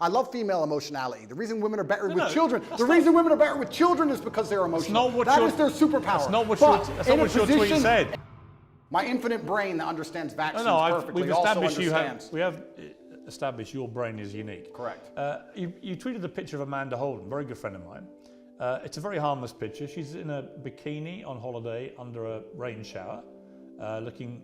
I love female emotionality. The reason women are better with children, women are better with children is because they're emotional. That is their superpower. That's not what your tweet said. My infinite brain that understands vaccines perfectly we've also established we have established your brain is unique. Correct. You tweeted a picture of Amanda Holden, very good friend of mine. It's a very harmless picture. She's in a bikini on holiday under a rain shower, looking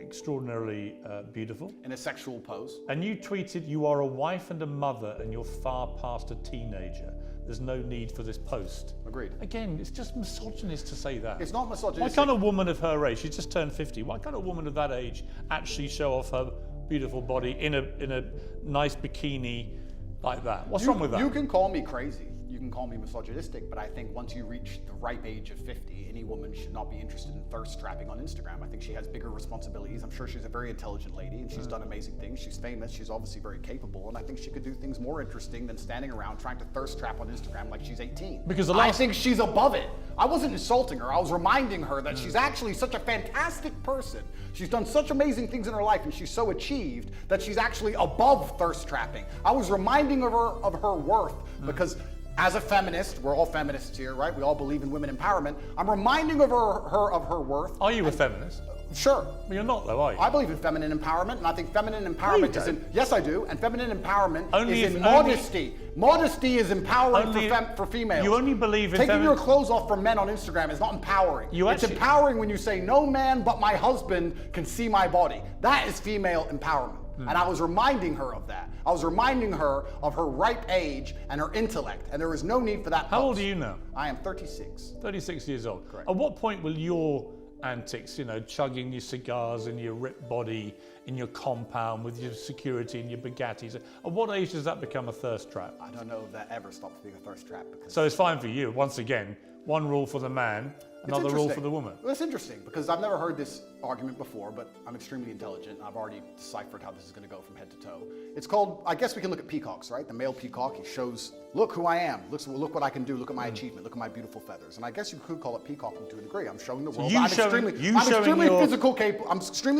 extraordinarily beautiful. In a sexual pose. And you tweeted, "You are a wife and a mother and you're far past a teenager. There's no need for this post." Agreed. Again, it's just misogynist to say that. It's not misogynistic. Why can't a woman of her age, she just turned 50, why can't a woman of that age actually show off her beautiful body in a nice bikini like that? What's wrong with that? You can call me crazy. You can call me misogynistic, but I think once you reach the ripe age of 50, any woman should not be interested in thirst trapping on Instagram. I think she has bigger responsibilities. I'm sure she's a very intelligent lady and she's done amazing things. She's famous, she's obviously very capable, and I think she could do things more interesting than standing around trying to thirst trap on Instagram like she's 18. Because I think she's above it. I wasn't insulting her, I was reminding her that she's actually such a fantastic person. She's done such amazing things in her life and she's so achieved that she's actually above thirst trapping. I was reminding her of her worth because as a feminist, we're all feminists here, right? We all believe in women empowerment. I'm reminding her of her worth. Are you a feminist? Sure. Well, you're not though, are you? I believe in feminine empowerment, and I think feminine empowerment is in... Yes, I do. And feminine empowerment is in modesty. Modesty is empowering for females. You only believe in... Taking your clothes off for men on Instagram is not empowering. It's empowering when you say, no man but my husband can see my body. That is female empowerment. And I was reminding her of that. I was reminding her of her ripe age and her intellect, and there is no need for that. How old are you now? I am 36. 36 years old. Correct. At what point will your antics, chugging your cigars in your ripped body, in your compound with your security and your Bugattis, at what age does that become a thirst trap? I don't know if that ever stops being a thirst trap. So it's fine for you, once again, one rule for the man, another rule for the woman. Well, it's interesting because I've never heard this argument before, but I'm extremely intelligent. I've already deciphered how this is going to go from head to toe. It's called, I guess we can look at peacocks, right? The male peacock, he shows, look who I am, look what I can do, look at my achievement, look at my beautiful feathers. And I guess you could call it peacocking to a degree. I'm showing the world I'm extremely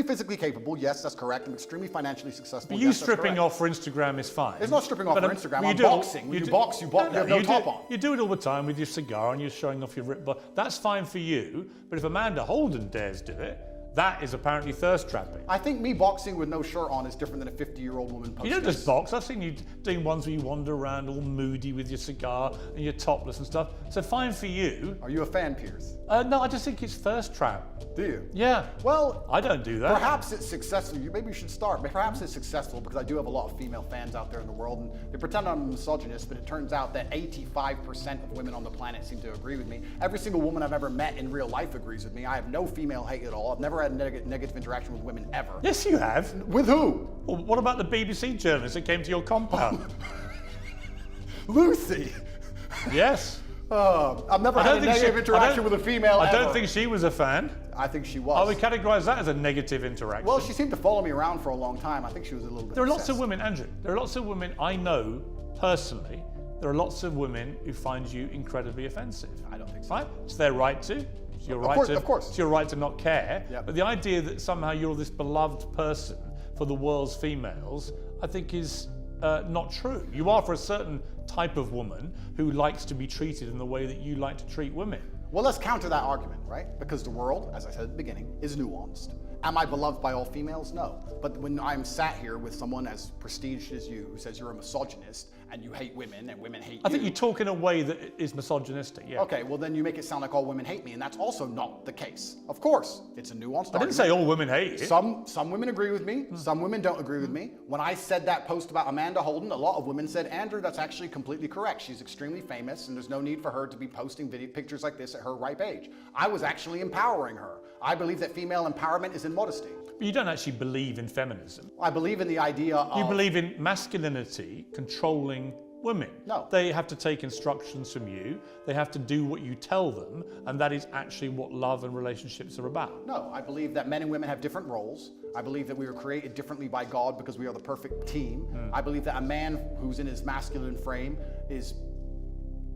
physically capable. Yes, that's correct. I'm extremely financially successful. But you stripping off for Instagram is fine. It's not stripping off for Instagram. I'm boxing. When you box, you have no top on. You do it all the time with your cigar and you're showing off your ripped body. That's fine for you, but if Amanda Holden dares do it, that is apparently thirst trapping. I think me boxing with no shirt on is different than a 50-year-old woman posting. You don't just box. I've seen you doing ones where you wander around all moody with your cigar and you're topless and stuff. So fine for you. Are you a fan, Piers? No, I just think it's thirst trap. Do you? Yeah. Well, I don't do that. Perhaps it's successful. Maybe you should start. Perhaps it's successful because I do have a lot of female fans out there in the world, and they pretend I'm a misogynist, but it turns out that 85% of women on the planet seem to agree with me. Every single woman I've ever met in real life agrees with me. I have no female hate at all. I've never had negative interaction with women ever. Yes, you have. With who? Well, what about the BBC journalist that came to your compound? Lucy. Yes. I've never had a negative interaction with a female I don't think she was a fan. I think she was. I would categorize that as a negative interaction. Well, she seemed to follow me around for a long time. I think she was a little bit There are obsessed. lots of women, Andrew. There are lots of women I know personally. There are lots of women who find you incredibly offensive. I don't think so. Right? It's their right to. It's your right to. Of course. It's your right to not care. Yep. But the idea that somehow you're this beloved person for the world's females, I think is not true. You are for a certain type of woman who likes to be treated in the way that you like to treat women. Well, let's counter that argument, right? Because the world, as I said at the beginning, is nuanced. Am I beloved by all females? No. But when I'm sat here with someone as prestigious as you, who says you're a misogynist and you hate women and women hate you. I think you talk in a way that is misogynistic, yeah. Okay, well then you make it sound like all women hate me, and that's also not the case. Of course, it's a nuanced argument. I didn't say all women hate you. Some women agree with me, some women don't agree with me. When I said that post about Amanda Holden, a lot of women said, Andrew, that's actually completely correct. She's extremely famous and there's no need for her to be posting pictures like this at her ripe age. I was actually empowering her. I believe that female empowerment is in modesty. But you don't actually believe in feminism. I believe in the idea of... You believe in masculinity controlling women. No. They have to take instructions from you. They have to do what you tell them. And that is actually what love and relationships are about. No, I believe that men and women have different roles. I believe that we were created differently by God because we are the perfect team. I believe that a man who's in his masculine frame is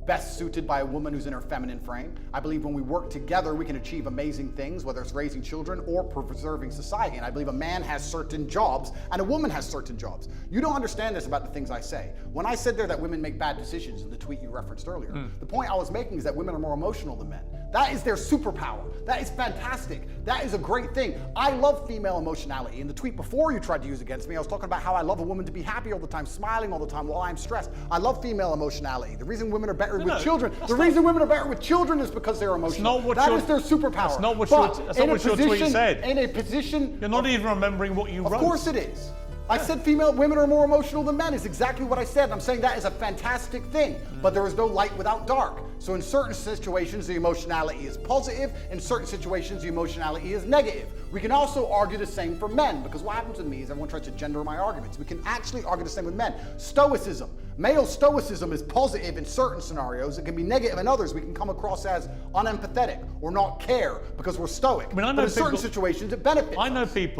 best suited by a woman who's in her feminine frame. I believe when we work together, we can achieve amazing things, whether it's raising children or preserving society. And I believe a man has certain jobs and a woman has certain jobs. You don't understand this about the things I say. When I said there that women make bad decisions in the tweet you referenced earlier, the point I was making is that women are more emotional than men. That is their superpower. That is fantastic. That is a great thing. I love female emotionality. In the tweet before you tried to use against me, I was talking about how I love a woman to be happy all the time, smiling all the time while I'm stressed. I love female emotionality. The reason women are better with children, the reason women are better with children is because they're emotional. That is their superpower. That's not what your tweet said. In a position... You're not even remembering what you wrote. Of course it is. I said women are more emotional than men is exactly what I said. I'm saying that is a fantastic thing, but there is no light without dark. So in certain situations, the emotionality is positive. In certain situations, the emotionality is negative. We can also argue the same for men, because what happens with me is everyone tries to gender my arguments. We can actually argue the same with men. Stoicism. Male stoicism is positive in certain scenarios. It can be negative in others. We can come across as unempathetic or not care because we're stoic. I mean, I know but in certain situations, it benefits. I know people